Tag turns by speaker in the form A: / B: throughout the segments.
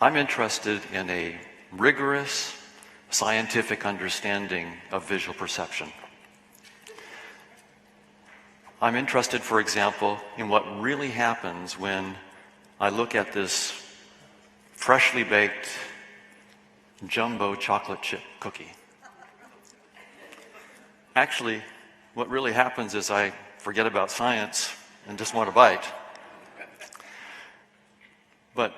A: I'm interested in a rigorous scientific understanding of visual perception. I'm interested, for example, in what really happens when I look at this freshly baked jumbo chocolate chip cookie. Actually, what really happens is I forget about science and just want to bite. But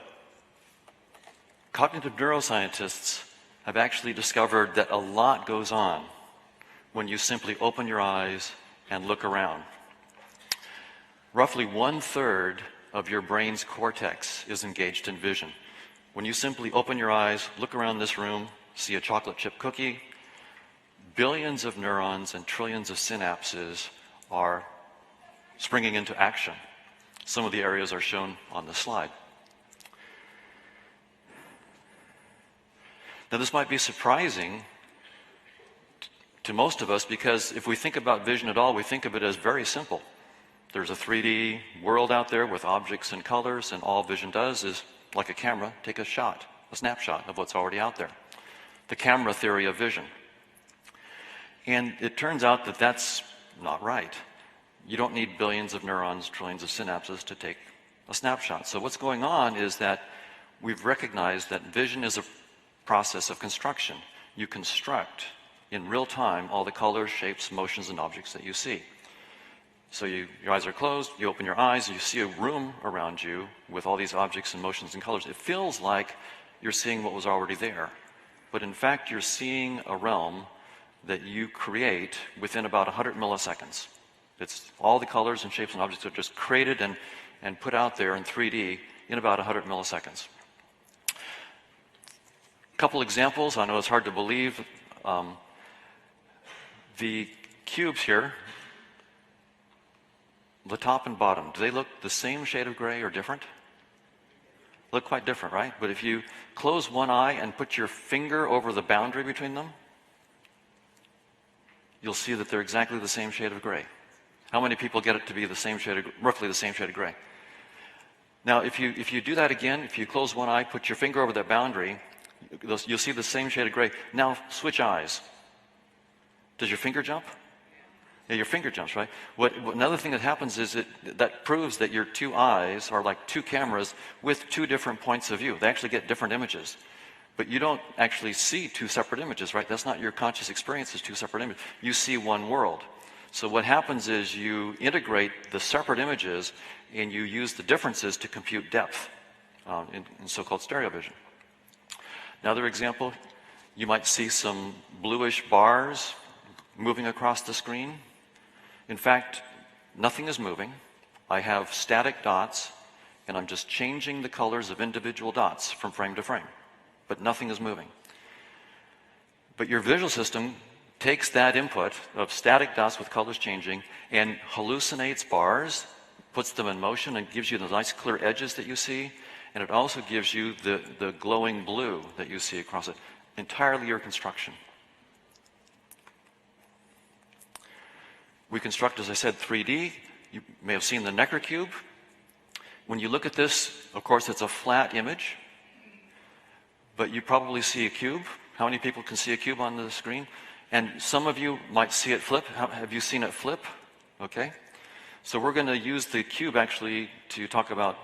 A: cognitive neuroscientists have actually discovered that a lot goes on when you simply open your eyes and look around. Roughly 1/3 of your brain's cortex is engaged in vision. When you simply open your eyes, look around this room, see a chocolate chip cookie, billions of neurons and trillions of synapses are springing into action. Some of the areas are shown on the slide. Now, this might be surprising to most of us because if we think about vision at all, we think of it as very simple. There's a 3D world out there with objects and colors, and all vision does is, like a camera, take a shot, a snapshot of what's already out there. The camera theory of vision. And it turns out that that's not right. You don't need billions of neurons, trillions of synapses to take a snapshot. So what's going on is that we've recognized that vision is a process of construction. You construct in real time all the colors, shapes, motions, and objects that you see. So your eyes are closed, you open your eyes, you see a room around you with all these objects and motions and colors. It feels like you're seeing what was already there. But in fact, you're seeing a realm that you create within about 100 milliseconds. It's all the colors and shapes and objects are just created and put out there in 3D in about 100 milliseconds. A couple examples. I know it's hard to believe. The cubes here, the top and bottom, do they look the same shade of gray or different? Look quite different, right? But if you close one eye and put your finger over the boundary between them, you'll see that they're exactly the same shade of gray. How many people get it to be the same shade of, roughly the same shade of gray? Now, if you do that again, if you close one eye, put your finger over that boundary, you'll see the same shade of gray. Now, switch eyes. Does your finger jump? Yeah, your finger jumps, right? Another thing that happens is that proves that your two eyes are like two cameras with two different points of view. They actually get different images. But you don't actually see two separate images, right? That's not your conscious experience as two separate images. You see one world. So what happens is you integrate the separate images and you use the differences to compute depth in so-called stereo vision. Another example, you might see some bluish bars moving across the screen. In fact, nothing is moving. I have static dots, and I'm just changing the colors of individual dots from frame to frame. But nothing is moving. But your visual system takes that input of static dots with colors changing and hallucinates bars, puts them in motion, and gives you the nice clear edges that you see. And it also gives you the glowing blue that you see across it. Entirely your construction. We construct, as I said, 3D. You may have seen the Necker cube. When you look at this, of course, it's a flat image. But you probably see a cube. How many people can see a cube on the screen? And some of you might see it flip. Have you seen it flip? Okay. So we're going to use the cube actually to talk about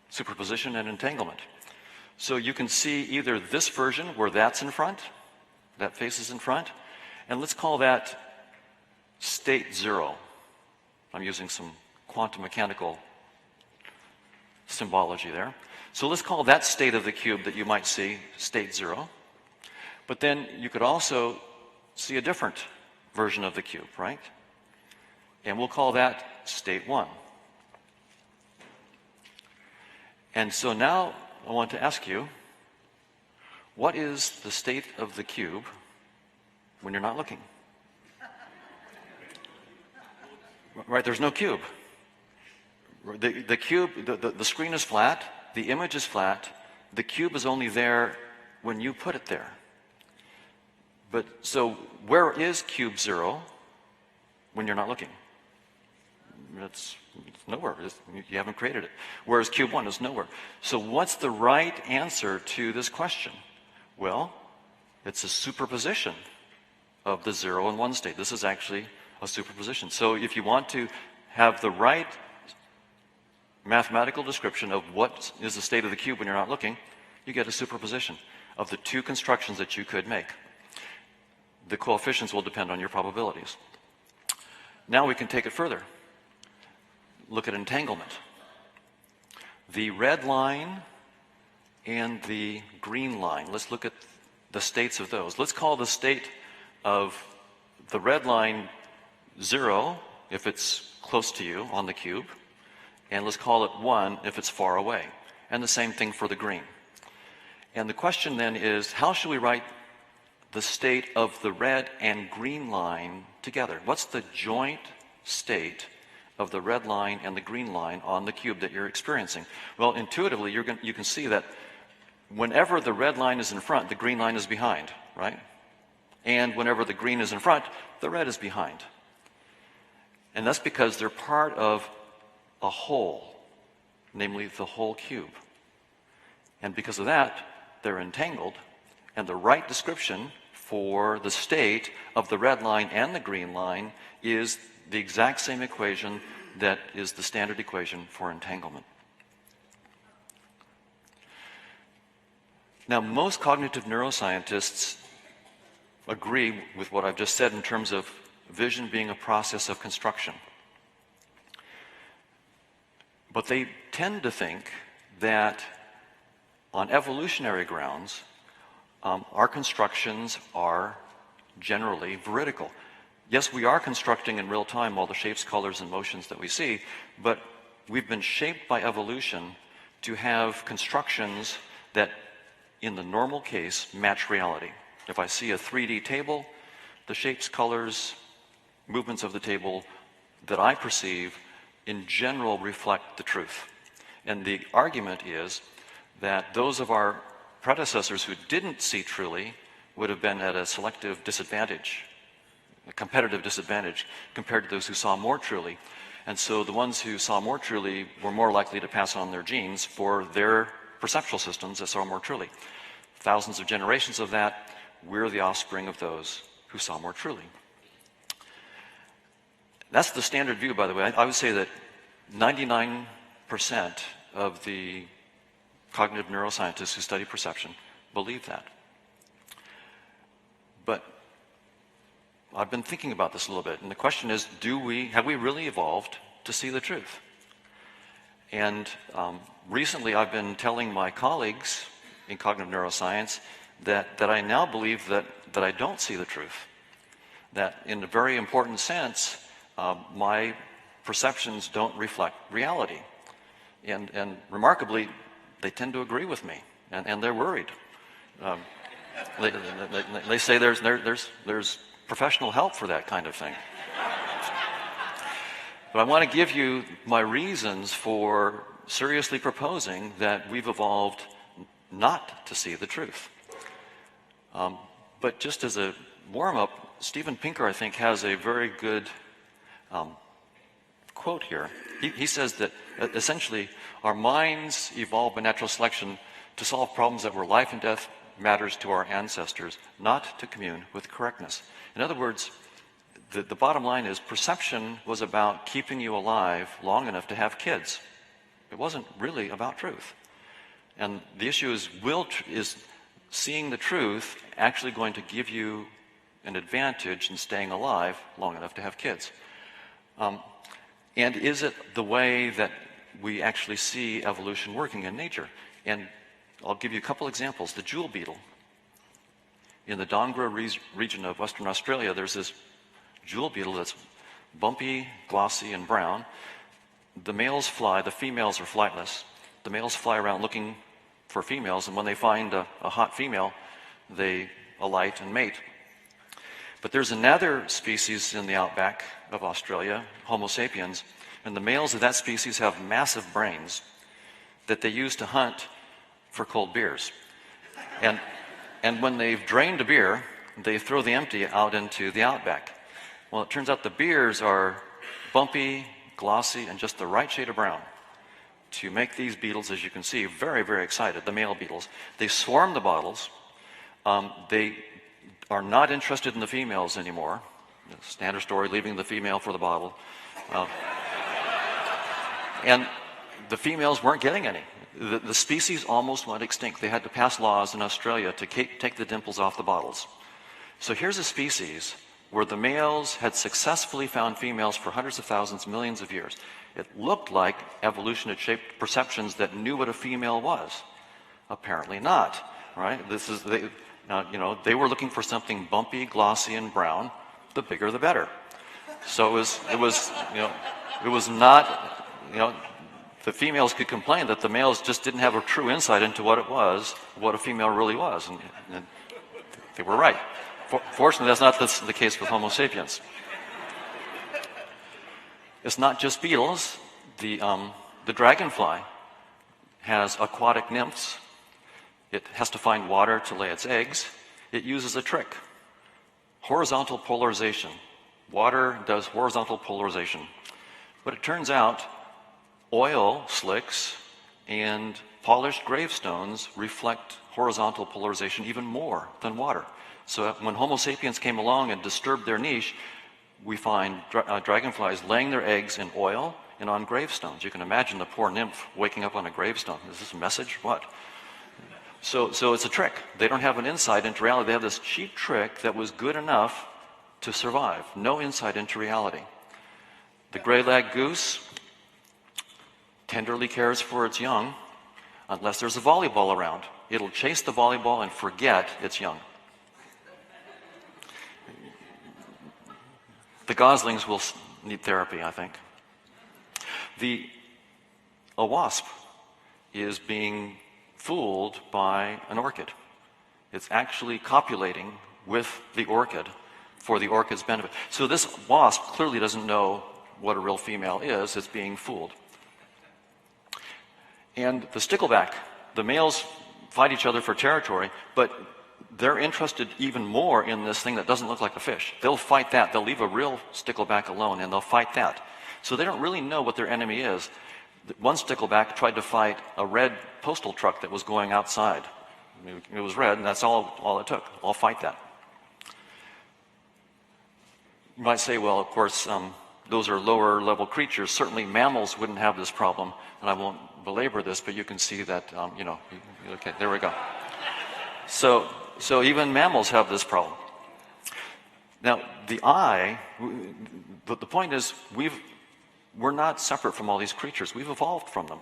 A: superposition and entanglement. So you can see either this version where that's in front, that face is in front, and let's call that state 0. I'm using some quantum mechanical symbology there. So let's call that state of the cube that you might see state 0. But then you could also see a different version of the cube, right? And we'll call that state 1. And so now I want to ask you, what is the state of the cube when you're not looking? Right, there's no cube. The cube, the screen is flat, the image is flat, the cube is only there when you put it there. But so where is cube 0 when you're not looking? That's nowhere. You haven't created it. Whereas cube 1 is nowhere. So what's the right answer to this question? Well, it's a superposition of the 0 and 1 state. This is actually a superposition. So if you want to have the right mathematical description of what is the state of the cube when you're not looking, you get a superposition of the two constructions that you could make. The coefficients will depend on your probabilities. Now we can take it further. Look at entanglement. The red line and the green line. Let's look at the states of those. Let's call the state of the red line 0 if it's close to you on the cube, and let's call it 1 if it's far away. And the same thing for the green. And the question then is, how should we write the state of the red and green line together? What's the joint state of the red line and the green line on the cube that you're experiencing? Well, intuitively, you can see that whenever the red line is in front, the green line is behind, right? And whenever the green is in front, the red is behind. And that's because they're part of a whole, namely the whole cube. And because of that, they're entangled, and the right description for the state of the red line and the green line is the exact same equation that is the standard equation for entanglement. Now, most cognitive neuroscientists agree with what I've just said in terms of vision being a process of construction. But they tend to think that on evolutionary grounds, our constructions are generally veridical. Yes, we are constructing in real time all the shapes, colors, and motions that we see, but we've been shaped by evolution to have constructions that, in the normal case, match reality. If I see a 3D table, the shapes, colors, movements of the table that I perceive in general reflect the truth. And the argument is that those of our predecessors who didn't see truly would have been at a selective disadvantage, a competitive disadvantage, compared to those who saw more truly. And so the ones who saw more truly were more likely to pass on their genes for their perceptual systems that saw more truly. Thousands of generations of that, we're the offspring of those who saw more truly. That's the standard view, by the way. I would say that 99% of the cognitive neuroscientists who study perception believe that. But I've been thinking about this a little bit, and the question is, have we really evolved to see the truth? And recently I've been telling my colleagues in cognitive neuroscience that I now believe that I don't see the truth. That in a very important sense, my perceptions don't reflect reality. And remarkably, they tend to agree with me, and they're worried. They say there's professional help for that kind of thing. But I want to give you my reasons for seriously proposing that we've evolved not to see the truth. But just as a warm-up, Steven Pinker, I think, has a very good quote here. He says that essentially our minds evolved by natural selection to solve problems that were life and death matters to our ancestors, not to commune with correctness. In other words, the bottom line is perception was about keeping you alive long enough to have kids. It wasn't really about truth. And the issue is seeing the truth actually going to give you an advantage in staying alive long enough to have kids? And is it the way that we actually see evolution working in nature? And I'll give you a couple examples. The jewel beetle. In the Dongara region of Western Australia, there's this jewel beetle that's bumpy, glossy, and brown. The males fly, the females are flightless. The males fly around looking for females, and when they find a hot female, they alight and mate. But there's another species in the outback of Australia, Homo sapiens, and the males of that species have massive brains that they use to hunt for cold beers. And when they've drained a beer, they throw the empty out into the outback. Well, it turns out the beers are bumpy, glossy, and just the right shade of brown to make these beetles, as you can see, very, very excited, the male beetles. They swarm the bottles. They are not interested in the females anymore. Standard story, leaving the female for the bottle. And the females weren't getting any. The species almost went extinct. They had to pass laws in Australia to take the dimples off the bottles. So here's a species where the males had successfully found females for hundreds of thousands, millions of years. It looked like evolution had shaped perceptions that knew what a female was. Apparently not, right? They were looking for something bumpy, glossy, and brown. The bigger, the better. So it was not, the females could complain that the males just didn't have a true insight into what it was, what a female really was, and they were right. Fortunately, that's not the case with Homo sapiens. It's not just beetles. The dragonfly has aquatic nymphs. It has to find water to lay its eggs. It uses a trick. Horizontal polarization. Water does horizontal polarization. But it turns out oil slicks and polished gravestones reflect horizontal polarization even more than water. So when Homo sapiens came along and disturbed their niche, we find dragonflies laying their eggs in oil and on gravestones. You can imagine the poor nymph waking up on a gravestone. Is this a message? What? So it's a trick. They don't have an insight into reality. They have this cheap trick that was good enough to survive. No insight into reality. The gray-legged goose tenderly cares for its young unless there's a volleyball around. It'll chase the volleyball and forget its young. The goslings will need therapy, I think. A wasp is being fooled by an orchid. It's actually copulating with the orchid for the orchid's benefit. So this wasp clearly doesn't know what a real female is. It's being fooled. And the stickleback, the males fight each other for territory, but they're interested even more in this thing that doesn't look like a fish. They'll fight that. They'll leave a real stickleback alone, and they'll fight that. So they don't really know what their enemy is. One stickleback tried to fight a red postal truck that was going outside. It was red, and that's all it took. I'll fight that. You might say, well, of course, those are lower-level creatures. Certainly mammals wouldn't have this problem, and I won't belabor this, but you can see that, okay, there we go. So even mammals have this problem. Now, the eye, the point is we're not separate from all these creatures. We've evolved from them.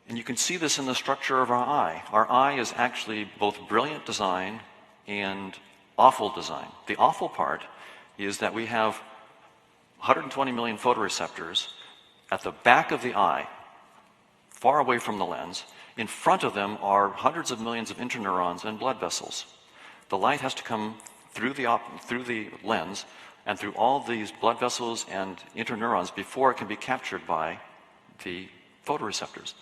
A: And you can see this in the structure of our eye. Our eye is actually both brilliant design and awful design. The awful part is that we have 120 million photoreceptors at the back of the eye, far away from the lens. In front of them are hundreds of millions of interneurons and blood vessels. The light has to come through the lens and through all these blood vessels and interneurons before it can be captured by the photoreceptors.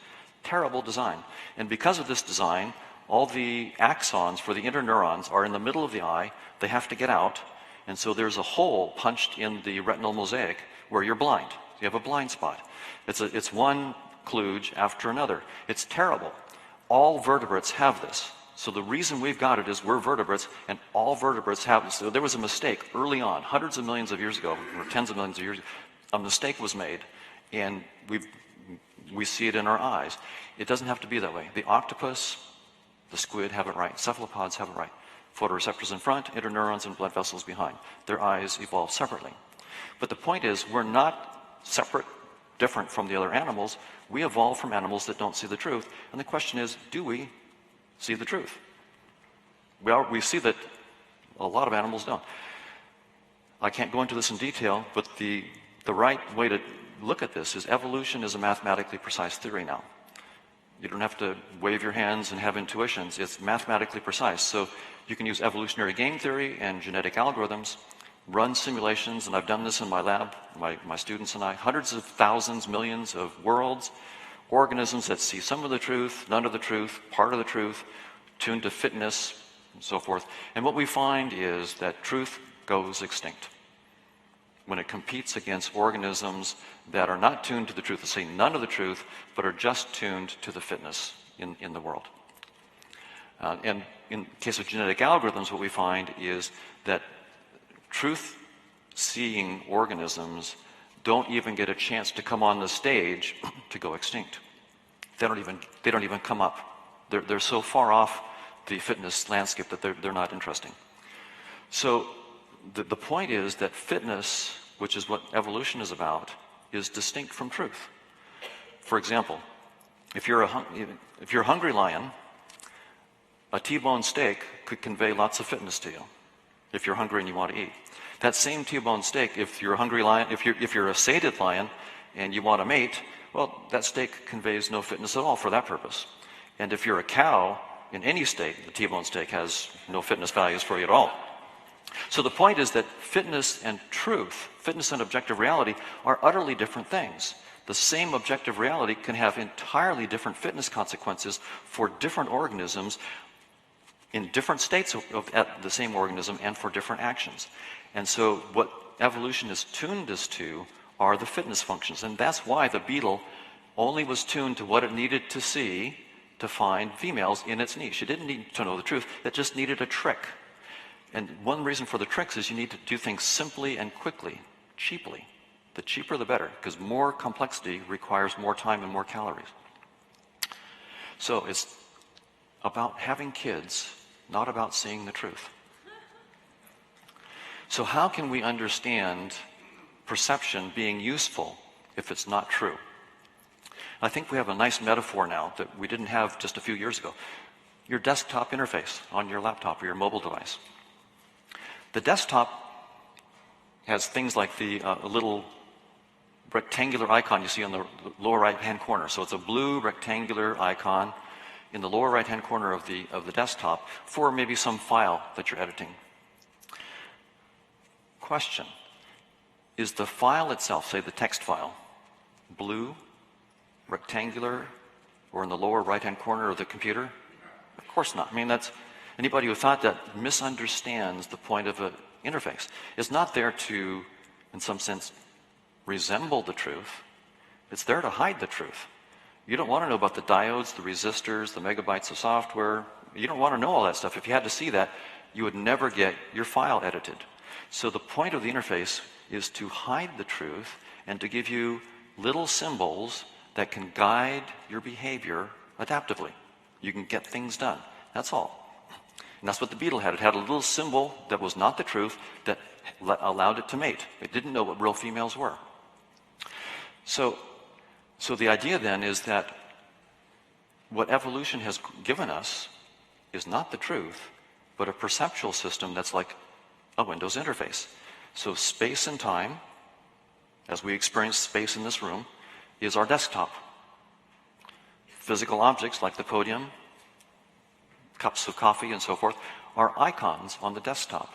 A: Terrible design. And because of this design, all the axons for the interneurons are in the middle of the eye. They have to get out. And so there's a hole punched in the retinal mosaic where you're blind. You have a blind spot. It's one kludge after another. It's terrible. All vertebrates have this. So the reason we've got it is we're vertebrates, and all vertebrates have this. So there was a mistake early on, hundreds of millions of years ago, or tens of millions of years ago. A mistake was made, and we see it in our eyes. It doesn't have to be that way. The octopus, the squid have it right. Cephalopods have it right. Photoreceptors in front, interneurons and blood vessels behind. Their eyes evolve separately. But the point is, we're not separate, different from the other animals. We evolve from animals that don't see the truth. And the question is, do we see the truth? We see that a lot of animals don't. I can't go into this in detail, but the right way to look at this is evolution is a mathematically precise theory now. You don't have to wave your hands and have intuitions. It's mathematically precise. So you can use evolutionary game theory and genetic algorithms, run simulations, and I've done this in my lab, my students and I, hundreds of thousands, millions of worlds, organisms that see some of the truth, none of the truth, part of the truth, tuned to fitness, and so forth. And what we find is that truth goes extinct. when it competes against organisms that are not tuned to the truth, to say none of the truth, but are just tuned to the fitness in the world. And in the case of genetic algorithms, what we find is that truth-seeing organisms don't even get a chance to come on the stage to go extinct. They don't even come up. They're so far off the fitness landscape that they're not interesting. So the point is that fitness, which is what evolution is about, is distinct from truth. For example, if you're a hungry lion, a T-bone steak could convey lots of fitness to you if you're hungry and you want to eat. That same T-bone steak, if you're a hungry lion, if you're a sated lion and you want to mate, well, that steak conveys no fitness at all for that purpose. And if you're a cow, in any state, the T-bone steak has no fitness values for you at all. So the point is that fitness and truth, fitness and objective reality, are utterly different things. The same objective reality can have entirely different fitness consequences for different organisms in different states of the same organism and for different actions. And so what evolution has tuned us to are the fitness functions. And that's why the beetle only was tuned to what it needed to see to find females in its niche. It didn't need to know the truth. It just needed a trick. And one reason for the tricks is you need to do things simply and quickly, cheaply. The cheaper the better, because more complexity requires more time and more calories. So it's about having kids, not about seeing the truth. So how can we understand perception being useful if it's not true? I think we have a nice metaphor now that we didn't have just a few years ago. Your desktop interface on your laptop or your mobile device. The desktop has things like the little rectangular icon you see on the lower right-hand corner. So it's a blue rectangular icon in the lower right-hand corner of the desktop for maybe some file that you're editing. Question: is the file itself, say the text file, blue, rectangular, or in the lower right-hand corner of the computer? Of course not. I mean, that's anybody who thought that misunderstands the point of an interface. It's not there to, in some sense, resemble the truth. It's there to hide the truth. You don't want to know about the diodes, the resistors, the megabytes of software. You don't want to know all that stuff. If you had to see that, you would never get your file edited. So the point of the interface is to hide the truth and to give you little symbols that can guide your behavior adaptively. You can get things done. That's all. And that's what the beetle had. It had a little symbol that was not the truth that allowed it to mate. It didn't know what real females were. So the idea then is that what evolution has given us is not the truth, but a perceptual system that's like a Windows interface. So space and time, as we experience space in this room, is our desktop. Physical objects like the podium, cups of coffee and so forth, are icons on the desktop.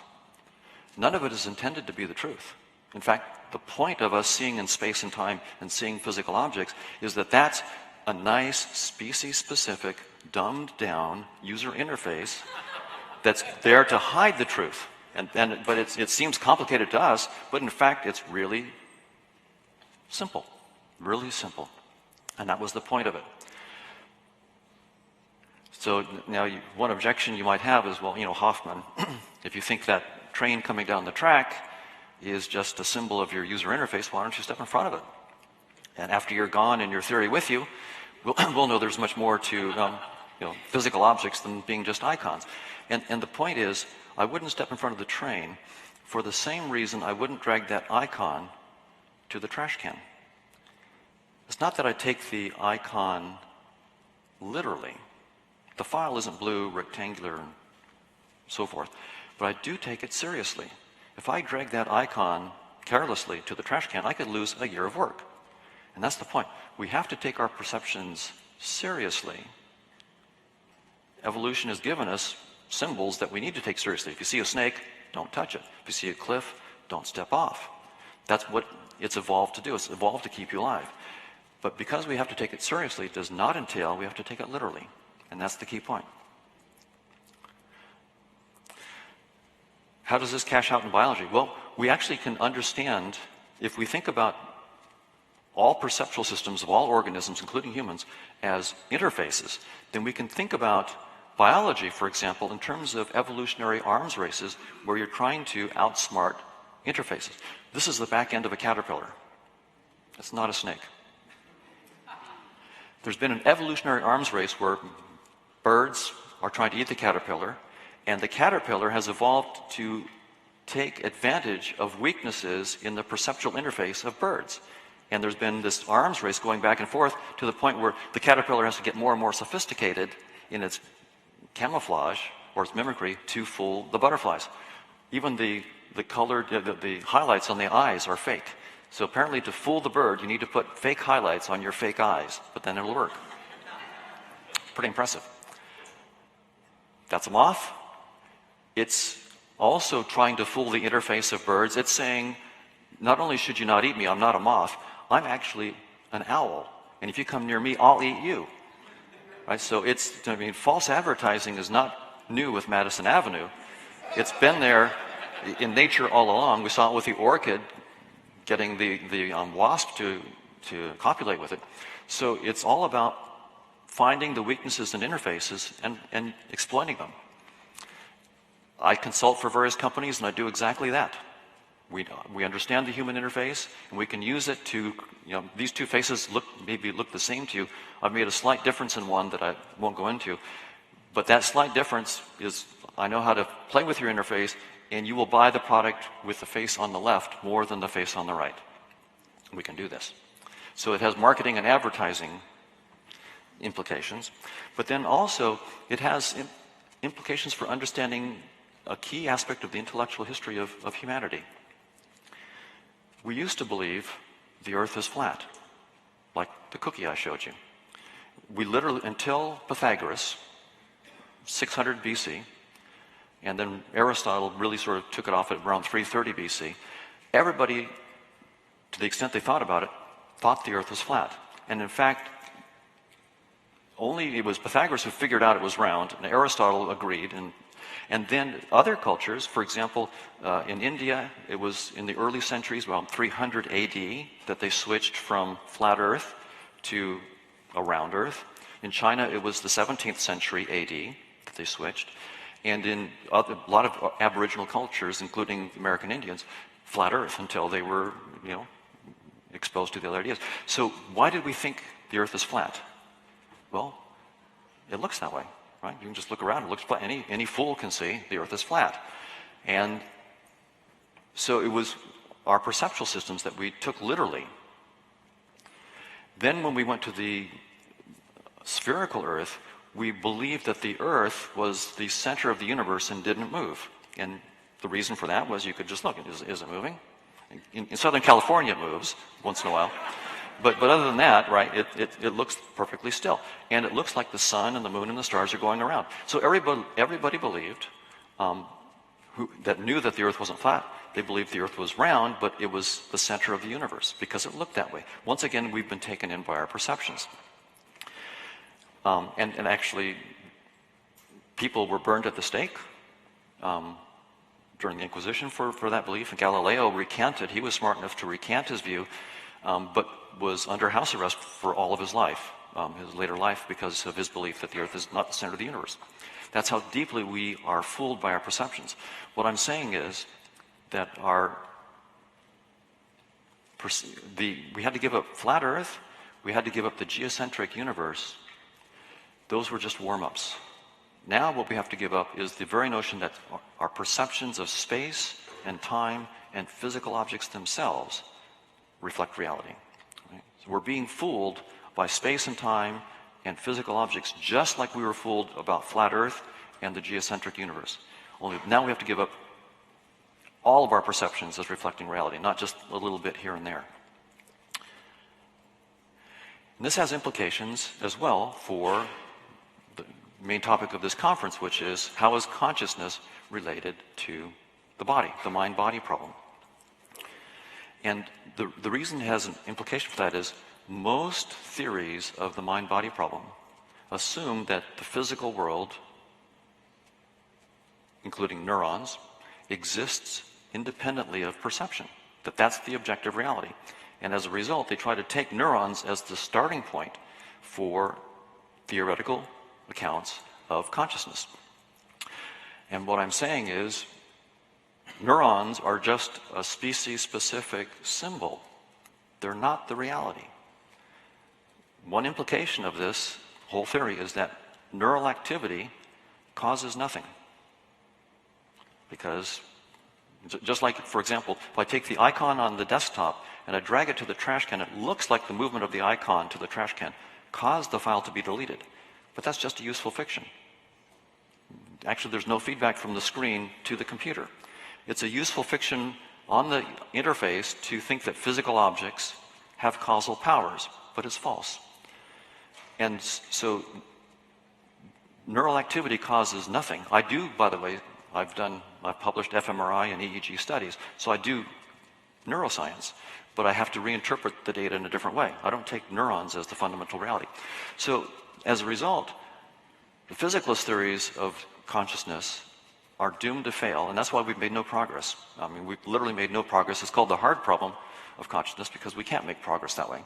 A: None of it is intended to be the truth. In fact, the point of us seeing in space and time and seeing physical objects is that that's a nice, species-specific, dumbed-down user interface that's there to hide the truth. But it seems complicated to us, but in fact, it's really simple. Really simple. And that was the point of it. So now one objection you might have is, well, Hoffman, if you think that train coming down the track is just a symbol of your user interface, why don't you step in front of it? And after you're gone and your theory with you, we'll know there's much more to physical objects than being just icons. And the point is, I wouldn't step in front of the train for the same reason I wouldn't drag that icon to the trash can. It's not that I take the icon literally. The file isn't blue, rectangular, and so forth. But I do take it seriously. If I drag that icon carelessly to the trash can, I could lose a year of work. And that's the point. We have to take our perceptions seriously. Evolution has given us symbols that we need to take seriously. If you see a snake, don't touch it. If you see a cliff, don't step off. That's what it's evolved to do. It's evolved to keep you alive. But because we have to take it seriously, it does not entail we have to take it literally. And that's the key point. How does this cash out in biology? Well, we actually can understand, if we think about all perceptual systems of all organisms, including humans, as interfaces, then we can think about biology, for example, in terms of evolutionary arms races where you're trying to outsmart interfaces. This is the back end of a caterpillar. It's not a snake. There's been an evolutionary arms race where birds are trying to eat the caterpillar, and the caterpillar has evolved to take advantage of weaknesses in the perceptual interface of birds. And there's been this arms race going back and forth to the point where the caterpillar has to get more and more sophisticated in its camouflage or its mimicry to fool the butterflies. Even the colored, the highlights on the eyes are fake. So apparently to fool the bird, you need to put fake highlights on your fake eyes, but then it'll work. Pretty impressive. That's a moth. It's also trying to fool the interface of birds. It's saying, not only should you not eat me, I'm not a moth, I'm actually an owl. And if you come near me, I'll eat you. Right? So false advertising is not new with Madison Avenue. It's been there in nature all along. We saw it with the orchid getting the wasp to copulate with it. So it's all about finding the weaknesses in interfaces and exploiting them. I consult for various companies and I do exactly that. We understand the human interface and we can use it to, these two faces maybe look the same to you. I've made a slight difference in one that I won't go into, but that slight difference is I know how to play with your interface, and you will buy the product with the face on the left more than the face on the right. We can do this. So it has marketing and advertising implications, but then also it has implications for understanding a key aspect of the intellectual history of humanity. We used to believe the Earth is flat, like the cookie I showed you. We literally, until Pythagoras, 600 BC, and then Aristotle really sort of took it off at around 330 BC, everybody, to the extent they thought about it, thought the Earth was flat. And in fact, only it was Pythagoras who figured out it was round, and Aristotle agreed. And then other cultures, for example, in India, it was in the early centuries, around 300 AD, that they switched from flat Earth to a round Earth. In China, it was the 17th century AD that they switched. And in a lot of Aboriginal cultures, including American Indians, flat Earth until they were, exposed to the other ideas. So why did we think the Earth is flat? Well, it looks that way, right? You can just look around, it looks flat. Any fool can see the Earth is flat. And so it was our perceptual systems that we took literally. Then when we went to the spherical Earth, we believed that the Earth was the center of the universe and didn't move. And the reason for that was you could just look, is it moving? In Southern California it moves once in a while. But other than that, right, it looks perfectly still. And it looks like the sun and the moon and the stars are going around. So everybody believed, that knew that the Earth wasn't flat, they believed the Earth was round, but it was the center of the universe because it looked that way. Once again, we've been taken in by our perceptions. And actually, people were burned at the stake during the Inquisition for that belief. And Galileo recanted. He was smart enough to recant his view, but was under house arrest for all of his life, his later life, because of his belief that the Earth is not the center of the universe. That's how deeply we are fooled by our perceptions. What I'm saying is that we had to give up flat Earth, we had to give up the geocentric universe. Those were just warm-ups. Now what we have to give up is the very notion that our perceptions of space and time and physical objects themselves reflect reality. Right? So we're being fooled by space and time and physical objects just like we were fooled about flat Earth and the geocentric universe. Only now we have to give up all of our perceptions as reflecting reality, not just a little bit here and there. And this has implications as well for the main topic of this conference, which is how is consciousness related to the body, the mind-body problem. And the reason it has an implication for that is most theories of the mind-body problem assume that the physical world, including neurons, exists independently of perception, that that's the objective reality. And as a result, they try to take neurons as the starting point for theoretical accounts of consciousness. And what I'm saying is, neurons are just a species-specific symbol. They're not the reality. One implication of this whole theory is that neural activity causes nothing. Because just like, for example, if I take the icon on the desktop and I drag it to the trash can, it looks like the movement of the icon to the trash can caused the file to be deleted. But that's just a useful fiction. Actually, there's no feedback from the screen to the computer. It's a useful fiction on the interface to think that physical objects have causal powers, but it's false. And so neural activity causes nothing. I do, by the way, I've published fMRI and EEG studies, so I do neuroscience, but I have to reinterpret the data in a different way. I don't take neurons as the fundamental reality. So as a result, the physicalist theories of consciousness are doomed to fail, and that's why we've made no progress. I mean, we've literally made no progress. It's called the hard problem of consciousness because we can't make progress that way.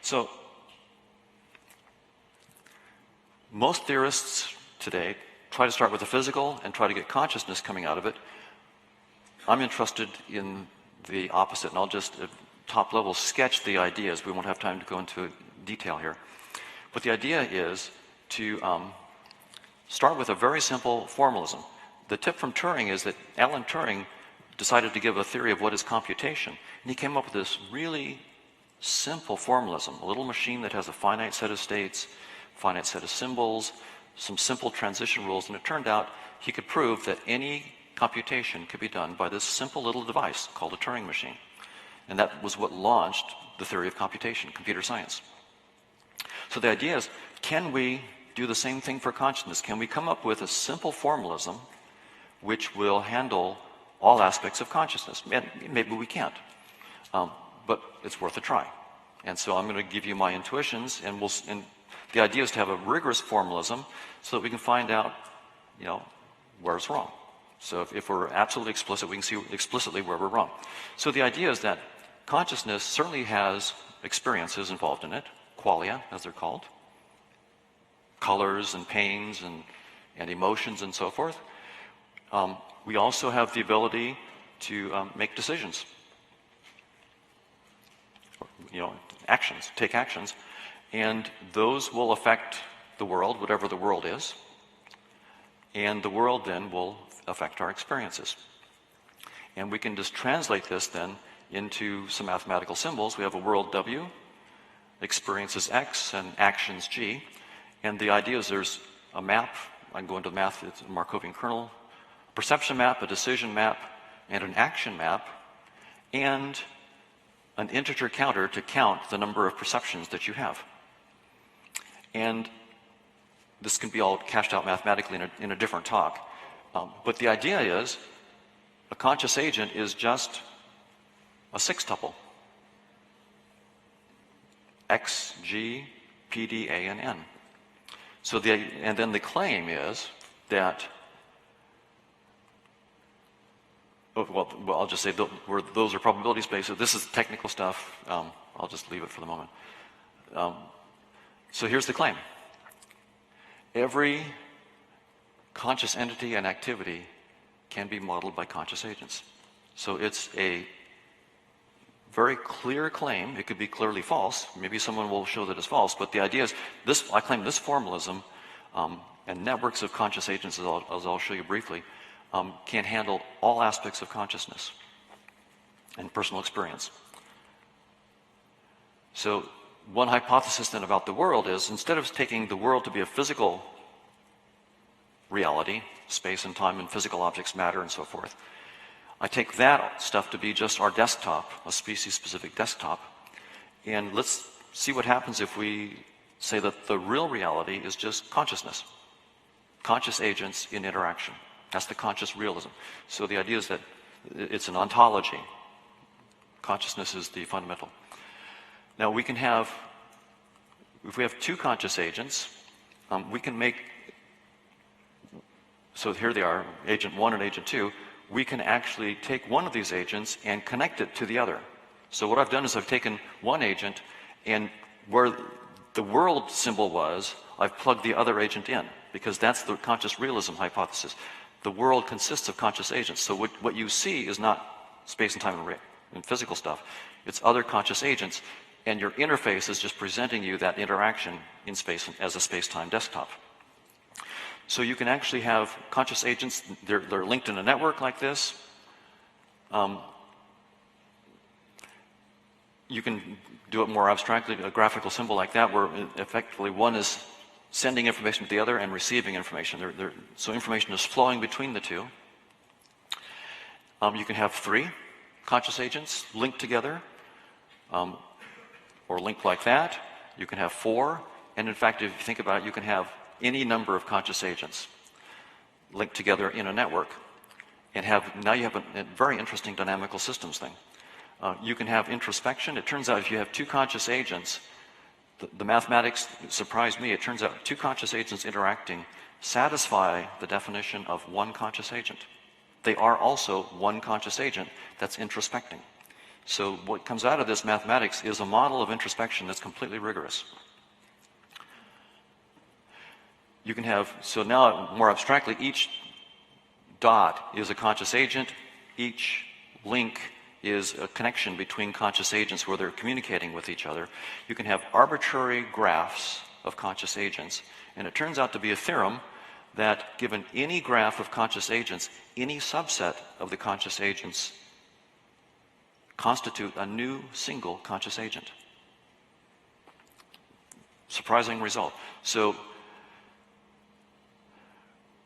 A: So most theorists today try to start with the physical and try to get consciousness coming out of it. I'm interested in the opposite, and I'll just at top level sketch the ideas. We won't have time to go into detail here. But the idea is to start with a very simple formalism. The tip from Turing is that Alan Turing decided to give a theory of what is computation, and he came up with this really simple formalism, a little machine that has a finite set of states, finite set of symbols, some simple transition rules, and it turned out he could prove that any computation could be done by this simple little device called a Turing machine. And that was what launched the theory of computation, computer science. So the idea is, can we do the same thing for consciousness? Can we come up with a simple formalism which will handle all aspects of consciousness? And maybe we can't, but it's worth a try. And so I'm going to give you my intuitions, and the idea is to have a rigorous formalism so that we can find out, where it's wrong. So if we're absolutely explicit, we can see explicitly where we're wrong. So the idea is that consciousness certainly has experiences involved in it, qualia, as they're called, colors and pains and emotions and so forth. We also have the ability to make decisions, actions, take actions. And those will affect the world, whatever the world is. And the world then will affect our experiences. And we can just translate this then into some mathematical symbols. We have a world W, experiences X, and actions G. And the idea is there's a map. I can go into math, it's a Markovian kernel, perception map, a decision map, and an action map, and an integer counter to count the number of perceptions that you have. And this can be all cashed out mathematically in a different talk. But the idea is a conscious agent is just a sextuple. X, G, P, D, A, and N. So and then the claim is that, I'll just say those are probability space. So this is technical stuff. I'll just leave it for the moment. So here's the claim. Every conscious entity and activity can be modeled by conscious agents. So it's a very clear claim. It could be clearly false. Maybe someone will show that it's false. But the idea is, I claim this formalism and networks of conscious agents, as I'll show you briefly, can handle all aspects of consciousness and personal experience. So one hypothesis then about the world is, instead of taking the world to be a physical reality, space and time and physical objects, matter and so forth, I take that stuff to be just our desktop, a species-specific desktop, and let's see what happens if we say that the real reality is just consciousness, conscious agents in interaction. That's the conscious realism. So the idea is that it's an ontology. Consciousness is the fundamental. Now we can have, if we have two conscious agents, we can make, so here they are, agent 1 and agent 2. we can actually take one of these agents and connect it to the other. So what I've done is I've taken one agent, and where the world symbol was, I've plugged the other agent in, because that's the conscious realism hypothesis. The world consists of conscious agents. So what you see is not space and time and physical stuff. It's other conscious agents, and your interface is just presenting you that interaction in space as a space-time desktop. So you can actually have conscious agents, they're linked in a network like this. You can do it more abstractly, a graphical symbol like that, where effectively one is sending information to the other and receiving information. So information is flowing between the two. You can have 3 conscious agents linked together, or linked like that. You can have 4, and in fact, if you think about it, you can have any number of conscious agents linked together in a network, and now you have a very interesting dynamical systems thing. You can have introspection. It turns out if you have 2 conscious agents, the mathematics surprised me. It turns out 2 conscious agents interacting satisfy the definition of one conscious agent. They are also one conscious agent that's introspecting. So what comes out of this mathematics is a model of introspection that's completely rigorous. You can have, so now more abstractly, each dot is a conscious agent. Each link is a connection between conscious agents where they're communicating with each other. You can have arbitrary graphs of conscious agents, and it turns out to be a theorem that given any graph of conscious agents, any subset of the conscious agents constitute a new single conscious agent. Surprising result. So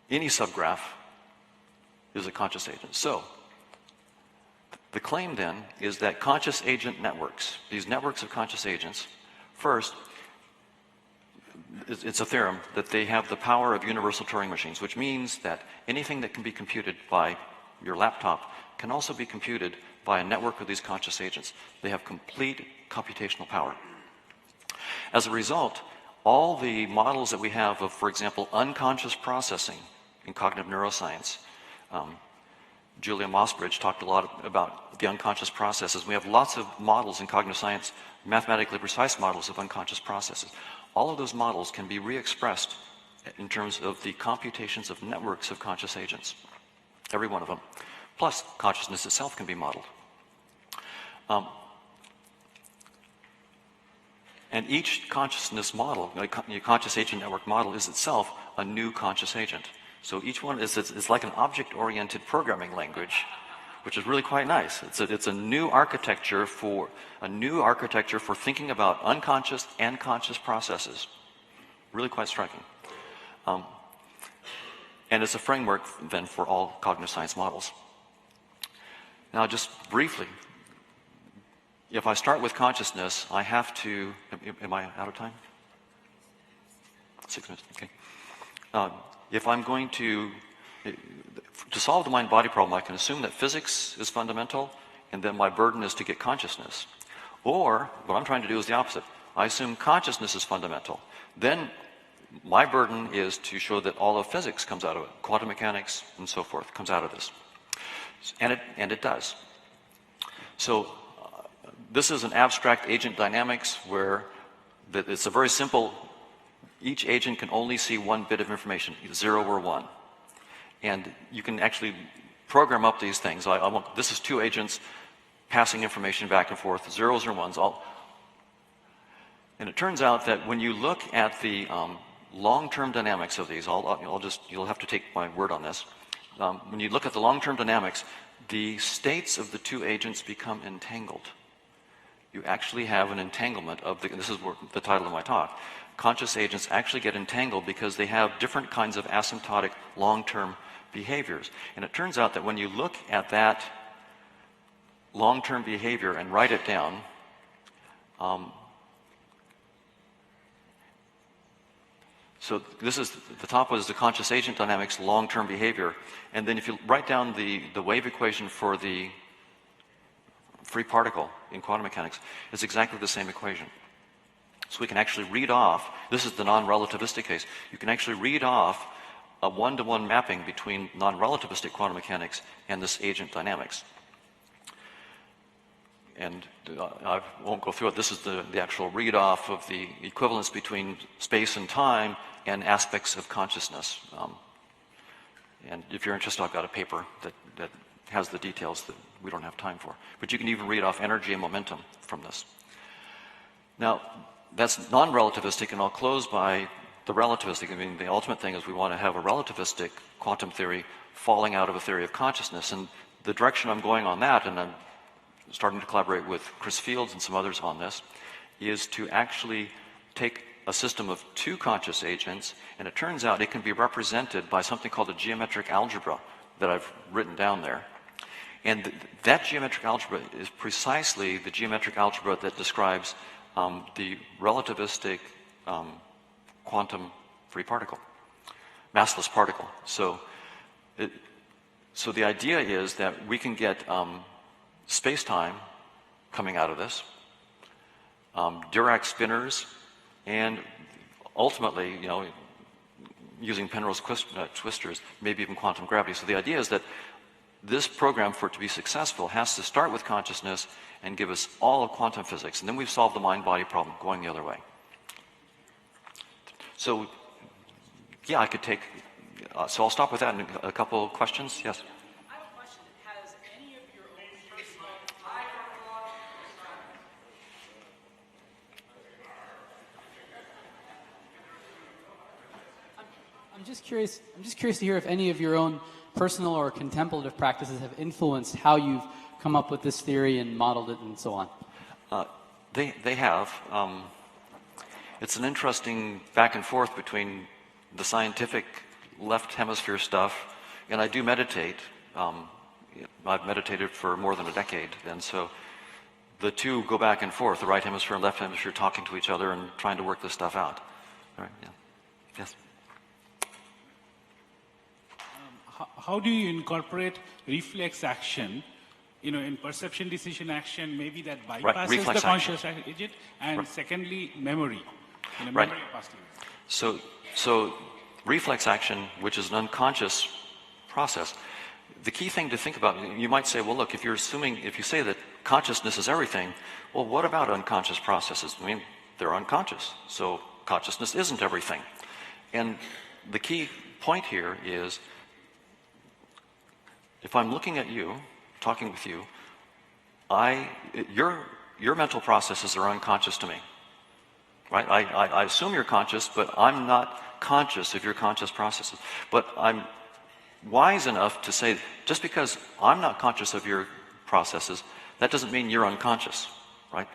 A: any subgraph is a conscious agent. So the claim then is that conscious agent networks, these networks of conscious agents, first, it's a theorem that they have the power of universal Turing machines, which means that anything that can be computed by your laptop can also be computed by a network of these conscious agents. They have complete computational power. As a result, all the models that we have of, for example, unconscious processing in cognitive neuroscience, Julia Mossbridge talked a lot about the unconscious processes. We have lots of models in cognitive science, mathematically precise models of unconscious processes. All of those models can be re-expressed in terms of the computations of networks of conscious agents, every one of them. Plus, consciousness itself can be modeled. And each consciousness model, a conscious agent network model, is itself a new conscious agent. So each one is like an object-oriented programming language, which is really quite nice. It's a new architecture for thinking about unconscious and conscious processes. Really quite striking. And it's a framework then for all cognitive science models. Now, just briefly, if I start with consciousness, I have to. Am I out of time? 6 minutes. Okay. If I'm going to solve the mind-body problem, I can assume that physics is fundamental, and then my burden is to get consciousness. Or, what I'm trying to do is the opposite. I assume consciousness is fundamental. Then, my burden is to show that all of physics comes out of it. Quantum mechanics and so forth comes out of this. And it does. So, this is an abstract agent dynamics where it's a very simple. Each agent can only see one bit of information, 0 or 1. And you can actually program up these things. This is 2 agents passing information back and forth, zeros or ones. And it turns out that when you look at the long-term dynamics of these, you'll have to take my word on this. When you look at the long-term dynamics, the states of the 2 agents become entangled. You actually have an entanglement of this is the title of my talk. Conscious agents actually get entangled because they have different kinds of asymptotic long-term behaviors. And it turns out that when you look at that long-term behavior and write it down, so this is, the top was the conscious agent dynamics long-term behavior. And then if you write down the wave equation for the free particle in quantum mechanics, it's exactly the same equation. So we can actually read off, this is the non-relativistic case, you can actually read off a one-to-one mapping between non-relativistic quantum mechanics and this agent dynamics. And I won't go through it. This is the actual read-off of the equivalence between space and time and aspects of consciousness. And if you're interested, I've got a paper that has the details that we don't have time for. But you can even read off energy and momentum from this. Now, that's non-relativistic, and I'll close by the relativistic. I mean, the ultimate thing is we want to have a relativistic quantum theory falling out of a theory of consciousness. And the direction I'm going on that, and I'm starting to collaborate with Chris Fields and some others on this, is to actually take a system of two conscious agents, and it turns out it can be represented by something called a geometric algebra that I've written down there. And that geometric algebra is precisely the geometric algebra that describes the relativistic quantum free particle, massless particle. So the idea is that we can get space-time coming out of this, Dirac spinors, and ultimately, you know, using Penrose twisters, maybe even quantum gravity. So the idea is that this program, for it to be successful, has to start with consciousness and give us all of quantum physics, and then we've solved the mind-body problem going the other way. So, yeah, I could take, so I'll stop with that. And a couple of questions? Yes?
B: I have a question. Has any of your own personal... I'm just curious to hear if any of your own personal or contemplative practices have influenced how you've come up with this theory and modeled it and so on.
A: They have. It's an interesting back and forth between the scientific left hemisphere stuff, and I do meditate. I've meditated for more than a decade, and so the two go back and forth, the right hemisphere and left hemisphere talking to each other and trying to work this stuff out. All right, yeah. Yes?
C: How do you incorporate reflex action, you know, in perception decision action, maybe that bypasses the conscious agent, and secondly, memory, in a memory past events?
A: So reflex action, which is an unconscious process, the key thing to think about, you might say, well, look, if you say that consciousness is everything, well, what about unconscious processes? I mean, they're unconscious, so consciousness isn't everything. And the key point here is, if I'm looking at you, talking with you, your mental processes are unconscious to me, right? I assume you're conscious, but I'm not conscious of your conscious processes. But I'm wise enough to say, just because I'm not conscious of your processes, that doesn't mean you're unconscious, right?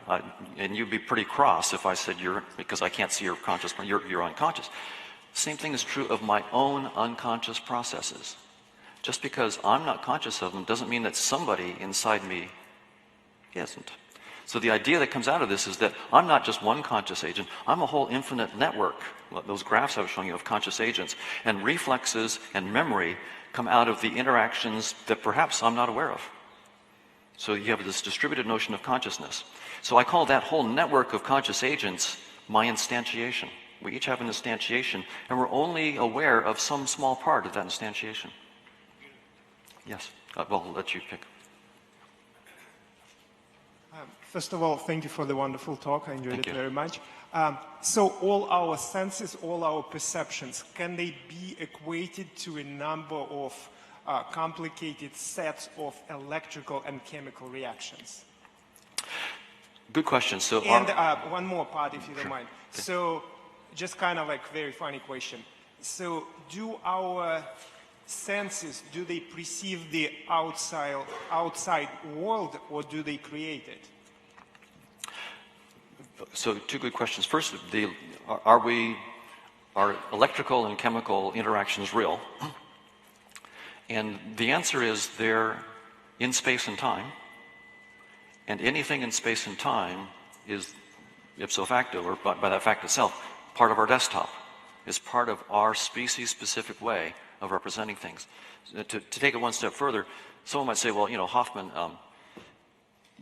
A: And you'd be pretty cross if I said because I can't see your conscious, you're unconscious. Same thing is true of my own unconscious processes. Just because I'm not conscious of them doesn't mean that somebody inside me isn't. So the idea that comes out of this is that I'm not just one conscious agent, I'm a whole infinite network. Those graphs I was showing you of conscious agents, and reflexes and memory come out of the interactions that perhaps I'm not aware of. So you have this distributed notion of consciousness. So I call that whole network of conscious agents my instantiation. We each have an instantiation, and we're only aware of some small part of that instantiation. Yes, well, I'll let you pick.
D: First of all, thank you for the wonderful talk. I enjoyed it very much. So all our senses, all our perceptions, can they be equated to a number of complicated sets of electrical and chemical reactions?
A: Good question. So,
D: and one more part, if you don't mind. So, just kind of like very funny question. So, do our senses, do they perceive the outside world, or do they create it?
A: So two good questions. First, are electrical and chemical interactions real? And the answer is they're in space and time, and anything in space and time is ipso facto, or by that fact itself, part of our desktop. It's part of our species-specific way of representing things. To take it one step further, someone might say, well, you know, Hoffman,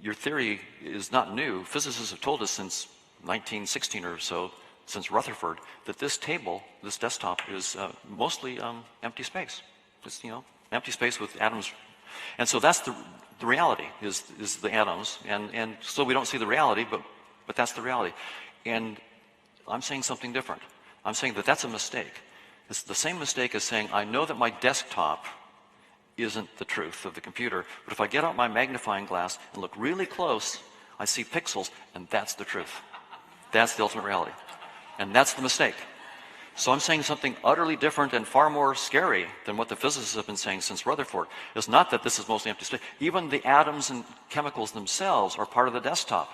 A: your theory is not new. Physicists have told us since 1916 or so, since Rutherford, that this table, this desktop, is mostly empty space. Just, empty space with atoms. And so that's the reality, is the atoms. And so we don't see the reality, but that's the reality. And I'm saying something different. I'm saying that that's a mistake. It's the same mistake as saying, I know that my desktop isn't the truth of the computer, but if I get out my magnifying glass and look really close, I see pixels, and that's the truth. That's the ultimate reality. And that's the mistake. So I'm saying something utterly different and far more scary than what the physicists have been saying since Rutherford. It's not that this is mostly empty space. Even the atoms and chemicals themselves are part of the desktop.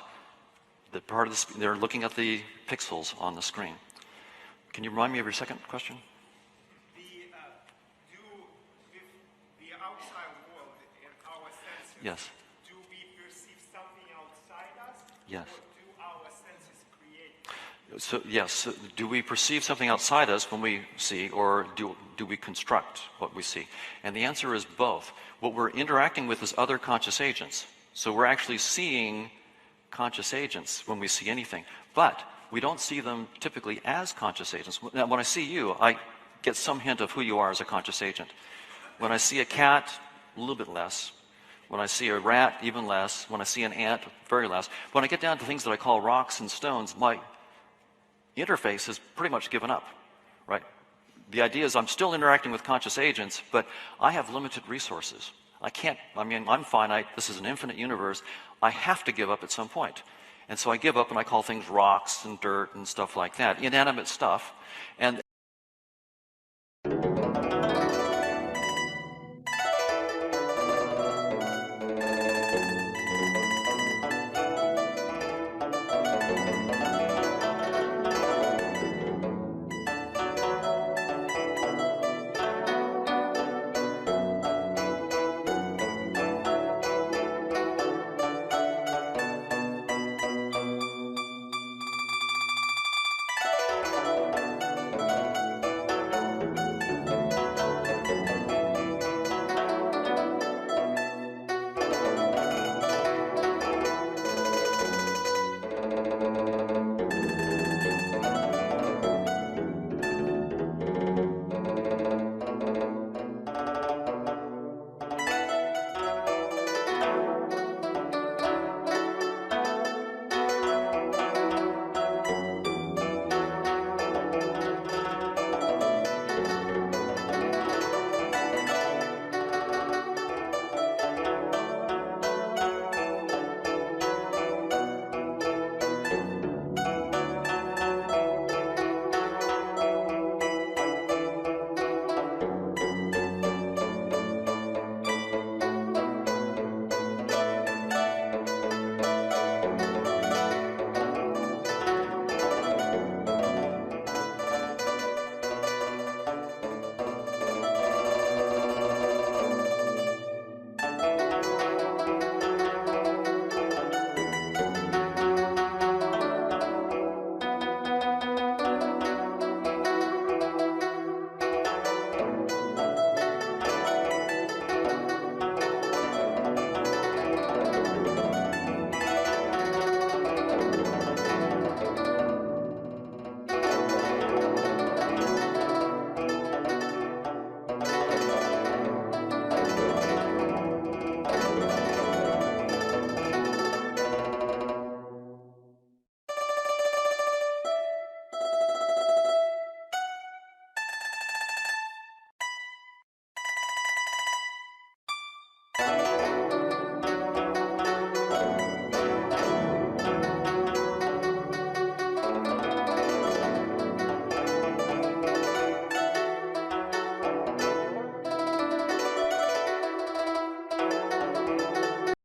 A: They're looking at the pixels on the screen. Can you remind me of your second question?
D: The outside world and our senses,
A: yes.
D: do we perceive something outside us?
A: Yes.
D: Or do our senses create?
A: So, yes, do we perceive something outside us when we see, or do we construct what we see? And the answer is both. What we're interacting with is other conscious agents. So we're actually seeing conscious agents when we see anything. But we don't see them typically as conscious agents. Now, when I see you, I get some hint of who you are as a conscious agent. When I see a cat, a little bit less. When I see a rat, even less. When I see an ant, very less. When I get down to things that I call rocks and stones, my interface is pretty much given up, right? The idea is I'm still interacting with conscious agents, but I have limited resources. I'm finite. This is an infinite universe. I have to give up at some point. And so I give up and I call things rocks and dirt and stuff like that, inanimate stuff. And